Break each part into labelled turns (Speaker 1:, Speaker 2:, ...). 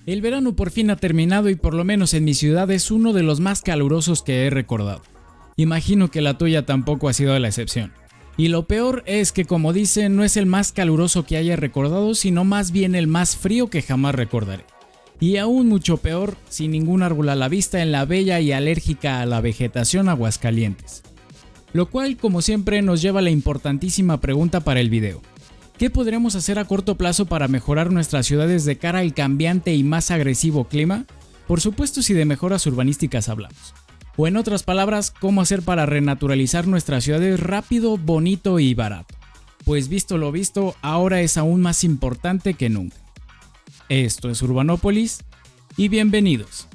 Speaker 1: El verano por fin ha terminado y por lo menos en mi ciudad es uno de los más calurosos que he recordado. Imagino que la tuya tampoco ha sido la excepción. Y lo peor es que, como dicen, no es el más caluroso que haya recordado, sino más bien el más frío que jamás recordaré. Y aún mucho peor, sin ningún árbol a la vista en la bella y alérgica a la vegetación Aguascalientes. Lo cual, como siempre, nos lleva a la importantísima pregunta para el video. ¿Qué podremos hacer a corto plazo para mejorar nuestras ciudades de cara al cambiante y más agresivo clima? Por supuesto, si de mejoras urbanísticas hablamos. O en otras palabras, ¿cómo hacer para renaturalizar nuestras ciudades rápido, bonito y barato? Pues visto lo visto, ahora es aún más importante que nunca. Esto es Urbanópolis y bienvenidos.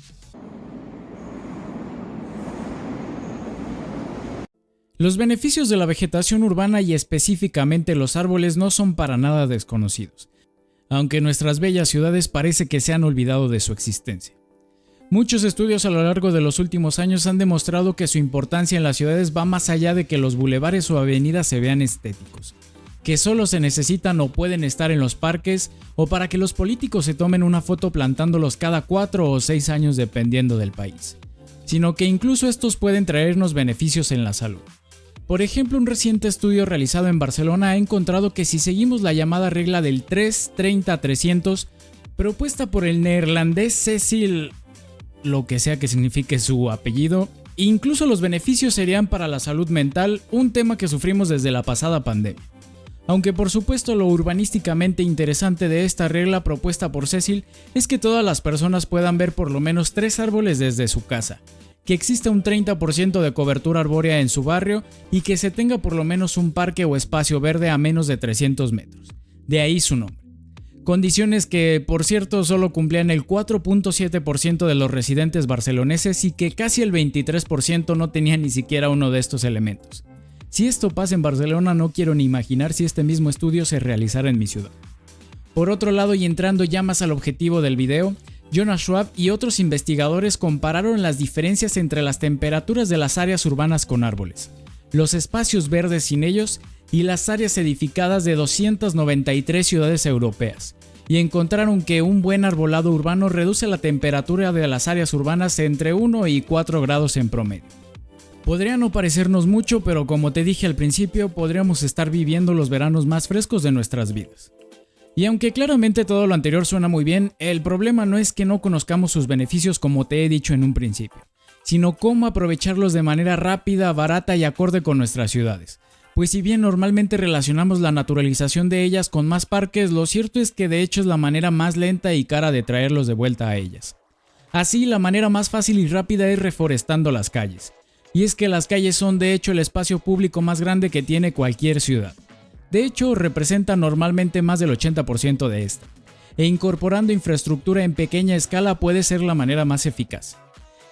Speaker 1: Los beneficios de la vegetación urbana y específicamente los árboles no son para nada desconocidos, aunque nuestras bellas ciudades parece que se han olvidado de su existencia. Muchos estudios a lo largo de los últimos años han demostrado que su importancia en las ciudades va más allá de que los bulevares o avenidas se vean estéticos, que solo se necesitan o pueden estar en los parques o para que los políticos se tomen una foto plantándolos cada 4 o 6 años dependiendo del país, sino que incluso estos pueden traernos beneficios en la salud. Por ejemplo, un reciente estudio realizado en Barcelona ha encontrado que si seguimos la llamada regla del 3-30-300, propuesta por el neerlandés Cecil, lo que sea que signifique su apellido, incluso los beneficios serían para la salud mental, un tema que sufrimos desde la pasada pandemia. Aunque por supuesto lo urbanísticamente interesante de esta regla propuesta por Cecil es que todas las personas puedan ver por lo menos 3 árboles desde su casa, que exista un 30% de cobertura arbórea en su barrio y que se tenga por lo menos un parque o espacio verde a menos de 300 metros. De ahí su nombre. Condiciones que, por cierto, solo cumplían el 4.7% de los residentes barceloneses y que casi el 23% no tenían ni siquiera uno de estos elementos. Si esto pasa en Barcelona, no quiero ni imaginar si este mismo estudio se realizara en mi ciudad. Por otro lado, y entrando ya más al objetivo del video, Jonas Schwab y otros investigadores compararon las diferencias entre las temperaturas de las áreas urbanas con árboles, los espacios verdes sin ellos y las áreas edificadas de 293 ciudades europeas, y encontraron que un buen arbolado urbano reduce la temperatura de las áreas urbanas entre 1 y 4 grados en promedio. Podría no parecernos mucho, pero como te dije al principio, podríamos estar viviendo los veranos más frescos de nuestras vidas. Y aunque claramente todo lo anterior suena muy bien, el problema no es que no conozcamos sus beneficios como te he dicho en un principio, sino cómo aprovecharlos de manera rápida, barata y acorde con nuestras ciudades. Pues si bien normalmente relacionamos la naturalización de ellas con más parques, lo cierto es que de hecho es la manera más lenta y cara de traerlos de vuelta a ellas. Así, la manera más fácil y rápida es reforestando las calles. Y es que las calles son de hecho el espacio público más grande que tiene cualquier ciudad. De hecho, representan normalmente más del 80% de esta. E incorporando infraestructura en pequeña escala puede ser la manera más eficaz.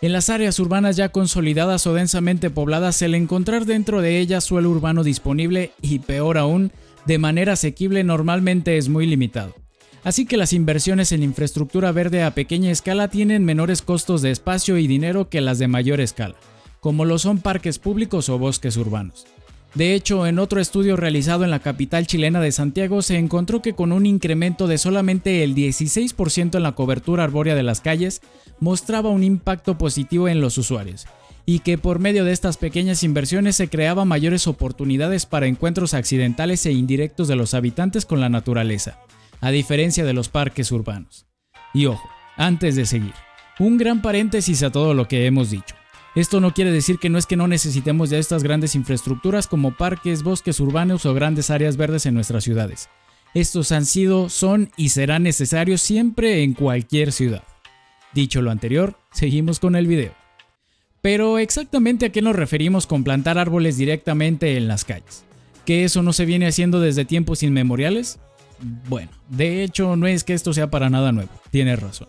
Speaker 1: En las áreas urbanas ya consolidadas o densamente pobladas, el encontrar dentro de ellas suelo urbano disponible y, peor aún, de manera asequible normalmente es muy limitado. Así que las inversiones en infraestructura verde a pequeña escala tienen menores costos de espacio y dinero que las de mayor escala, como lo son parques públicos o bosques urbanos. De hecho, en otro estudio realizado en la capital chilena de Santiago se encontró que con un incremento de solamente el 16% en la cobertura arbórea de las calles, mostraba un impacto positivo en los usuarios, y que por medio de estas pequeñas inversiones se creaban mayores oportunidades para encuentros accidentales e indirectos de los habitantes con la naturaleza, a diferencia de los parques urbanos. Y ojo, antes de seguir, un gran paréntesis a todo lo que hemos dicho. Esto no quiere decir que no necesitemos de estas grandes infraestructuras como parques, bosques urbanos o grandes áreas verdes en nuestras ciudades. Estos han sido, son y serán necesarios siempre en cualquier ciudad. Dicho lo anterior, seguimos con el video. Pero exactamente a qué nos referimos con plantar árboles directamente en las calles. ¿Que eso no se viene haciendo desde tiempos inmemoriales? Bueno, de hecho no es que esto sea para nada nuevo, tienes razón.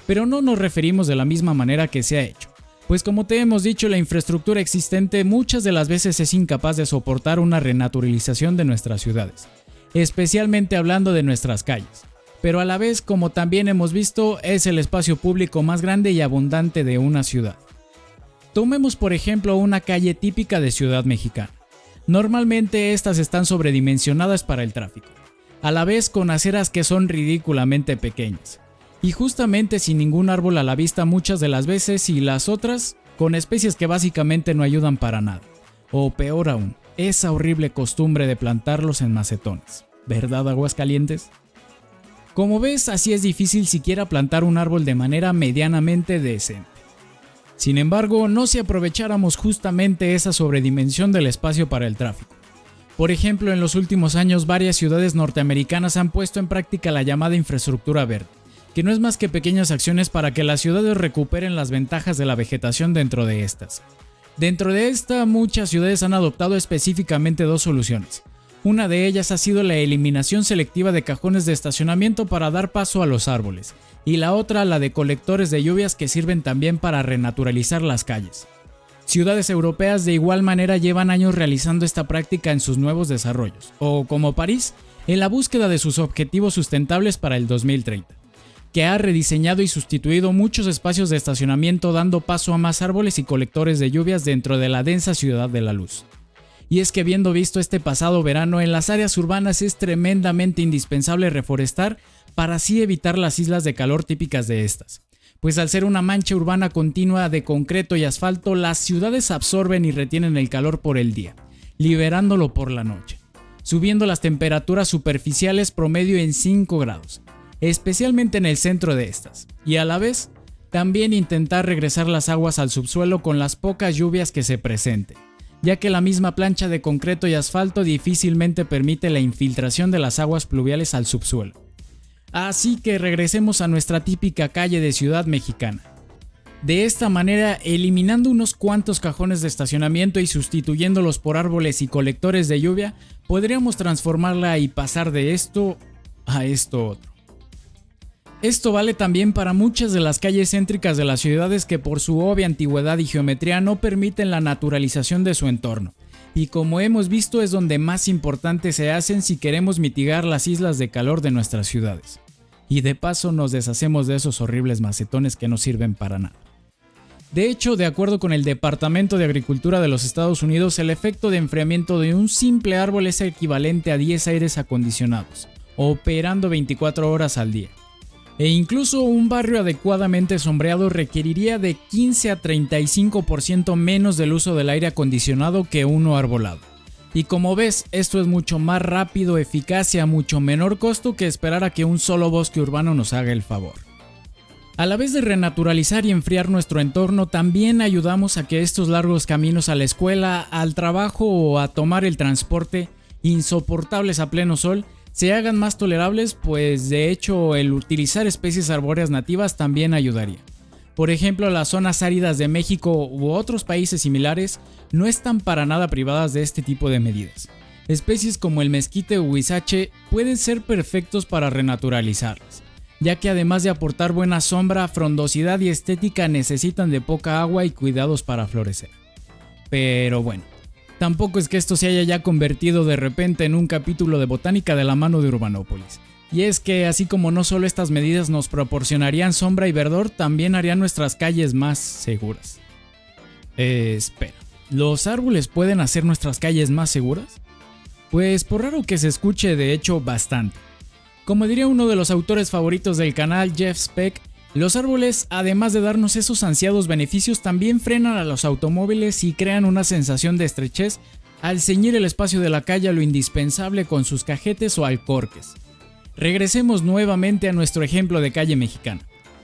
Speaker 1: Pero no nos referimos de la misma manera que se ha hecho. Pues como te hemos dicho, la infraestructura existente muchas de las veces es incapaz de soportar una renaturalización de nuestras ciudades, especialmente hablando de nuestras calles, pero a la vez, como también hemos visto, es el espacio público más grande y abundante de una ciudad. Tomemos por ejemplo una calle típica de Ciudad Mexicana. Normalmente estas están sobredimensionadas para el tráfico, a la vez con aceras que son ridículamente pequeñas. y justamente sin ningún árbol a la vista muchas de las veces, y las otras con especies que básicamente no ayudan para nada. O peor aún, esa horrible costumbre de plantarlos en macetones. ¿Verdad, Aguascalientes? Como ves, así es difícil siquiera plantar un árbol de manera medianamente decente. Sin embargo, no si aprovecháramos justamente esa sobredimensión del espacio para el tráfico. Por ejemplo, en los últimos años varias ciudades norteamericanas han puesto en práctica la llamada infraestructura verde, que no es más que pequeñas acciones para que las ciudades recuperen las ventajas de la vegetación dentro de estas. Dentro de esta, muchas ciudades han adoptado específicamente dos soluciones. Una de ellas ha sido la eliminación selectiva de cajones de estacionamiento para dar paso a los árboles, y la otra la de colectores de lluvias que sirven también para renaturalizar las calles. Ciudades europeas de igual manera llevan años realizando esta práctica en sus nuevos desarrollos, o como París, en la búsqueda de sus objetivos sustentables para el 2030, que ha rediseñado y sustituido muchos espacios de estacionamiento dando paso a más árboles y colectores de lluvias dentro de la densa ciudad de la luz. Y es que habiendo visto este pasado verano, en las áreas urbanas es tremendamente indispensable reforestar para así evitar las islas de calor típicas de estas. Pues al ser una mancha urbana continua de concreto y asfalto, las ciudades absorben y retienen el calor por el día, liberándolo por la noche, subiendo las temperaturas superficiales promedio en 5 grados, especialmente en el centro de estas, y a la vez, también intentar regresar las aguas al subsuelo con las pocas lluvias que se presenten, ya que la misma plancha de concreto y asfalto difícilmente permite la infiltración de las aguas pluviales al subsuelo. Así que regresemos a nuestra típica calle de ciudad mexicana. De esta manera, eliminando unos cuantos cajones de estacionamiento y sustituyéndolos por árboles y colectores de lluvia, podríamos transformarla y pasar de esto a esto otro. Esto vale también para muchas de las calles céntricas de las ciudades que por su obvia antigüedad y geometría no permiten la naturalización de su entorno, y como hemos visto es donde más importantes se hacen si queremos mitigar las islas de calor de nuestras ciudades. Y de paso nos deshacemos de esos horribles macetones que no sirven para nada. De hecho, de acuerdo con el Departamento de Agricultura de los Estados Unidos, el efecto de enfriamiento de un simple árbol es equivalente a 10 aires acondicionados, operando 24 horas al día. E incluso un barrio adecuadamente sombreado requeriría de 15 a 35% menos del uso del aire acondicionado que uno arbolado. Y como ves, esto es mucho más rápido, eficaz y a mucho menor costo que esperar a que un solo bosque urbano nos haga el favor. A la vez de renaturalizar y enfriar nuestro entorno, también ayudamos a que estos largos caminos a la escuela, al trabajo o a tomar el transporte, insoportables a pleno sol, se hagan más tolerables, pues de hecho el utilizar especies arbóreas nativas también ayudaría. Por ejemplo, las zonas áridas de México u otros países similares no están para nada privadas de este tipo de medidas. Especies como el mezquite o huizache pueden ser perfectos para renaturalizarlas, ya que además de aportar buena sombra, frondosidad y estética necesitan de poca agua y cuidados para florecer. Pero bueno, tampoco es que esto se haya ya convertido de repente en un capítulo de botánica de la mano de Urbanópolis. Y es que así como no solo estas medidas nos proporcionarían sombra y verdor, también harían nuestras calles más seguras. Espera, ¿los árboles pueden hacer nuestras calles más seguras? Pues por raro que se escuche, de hecho bastante. Como diría uno de los autores favoritos del canal, Jeff Speck, los árboles, además de darnos esos ansiados beneficios, también frenan a los automóviles y crean una sensación de estrechez al ceñir el espacio de la calle a lo indispensable con sus cajetes o alcorques. Regresemos nuevamente a nuestro ejemplo de calle mexicana.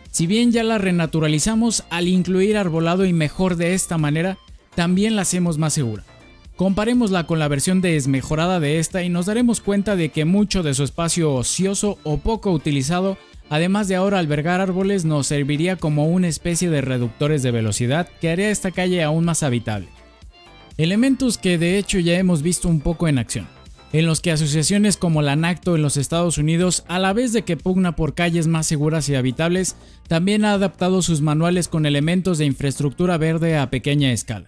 Speaker 1: Si bien ya la renaturalizamos, al incluir arbolado y mejor de esta manera, también la hacemos más segura. Comparémosla con la versión desmejorada de esta y nos daremos cuenta de que mucho de su espacio ocioso o poco utilizado, además de ahora albergar árboles, nos serviría como una especie de reductores de velocidad que haría esta calle aún más habitable. Elementos que de hecho ya hemos visto un poco en acción, en los que asociaciones como la NACTO en los Estados Unidos, a la vez de que pugna por calles más seguras y habitables, también ha adaptado sus manuales con elementos de infraestructura verde a pequeña escala.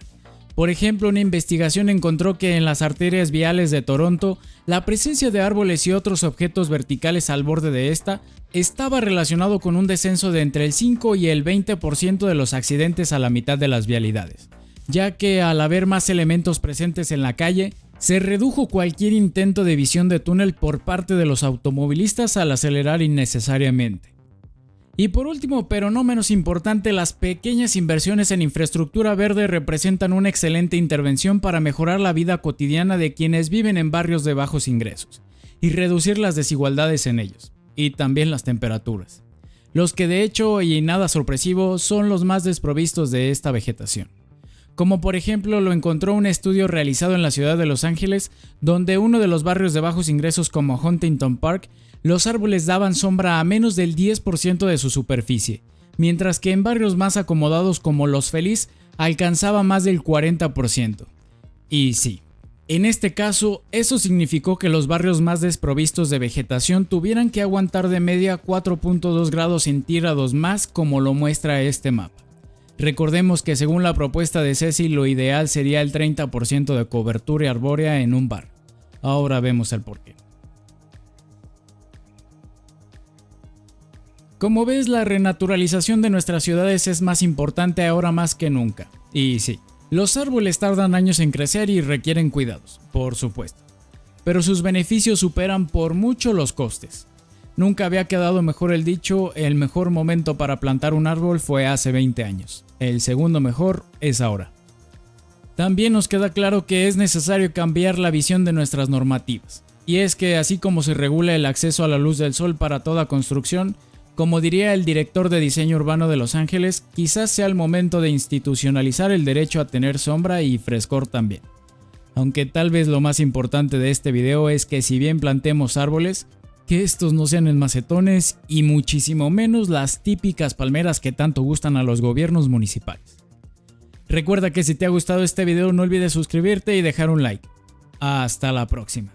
Speaker 1: Por ejemplo, una investigación encontró que en las arterias viales de Toronto, la presencia de árboles y otros objetos verticales al borde de esta estaba relacionado con un descenso de entre el 5 y el 20% de los accidentes a la mitad de las vialidades, ya que al haber más elementos presentes en la calle, se redujo cualquier intento de visión de túnel por parte de los automovilistas al acelerar innecesariamente. Y por último, pero no menos importante, las pequeñas inversiones en infraestructura verde representan una excelente intervención para mejorar la vida cotidiana de quienes viven en barrios de bajos ingresos y reducir las desigualdades en ellos, y también las temperaturas. Los que de hecho, y nada sorpresivo, son los más desprovistos de esta vegetación. Como por ejemplo lo encontró un estudio realizado en la ciudad de Los Ángeles, donde uno de los barrios de bajos ingresos como Huntington Park, los árboles daban sombra a menos del 10% de su superficie, mientras que en barrios más acomodados como Los Feliz alcanzaba más del 40%. Y sí, en este caso, eso significó que los barrios más desprovistos de vegetación tuvieran que aguantar de media 4.2 grados centígrados más, como lo muestra este mapa. Recordemos que según la propuesta de Ceci, lo ideal sería el 30% de cobertura arbórea en un barrio. Ahora vemos el porqué. Como ves, la renaturalización de nuestras ciudades es más importante ahora más que nunca. Y sí, los árboles tardan años en crecer y requieren cuidados, por supuesto. Pero sus beneficios superan por mucho los costes. Nunca había quedado mejor el dicho: el mejor momento para plantar un árbol fue hace 20 años. El segundo mejor es ahora. También nos queda claro que es necesario cambiar la visión de nuestras normativas. Y es que así como se regula el acceso a la luz del sol para toda construcción, como diría el director de diseño urbano de Los Ángeles, quizás sea el momento de institucionalizar el derecho a tener sombra y frescor también. Aunque tal vez lo más importante de este video es que si bien plantemos árboles, que estos no sean en macetones y muchísimo menos las típicas palmeras que tanto gustan a los gobiernos municipales. Recuerda que si te ha gustado este video no olvides suscribirte y dejar un like. Hasta la próxima.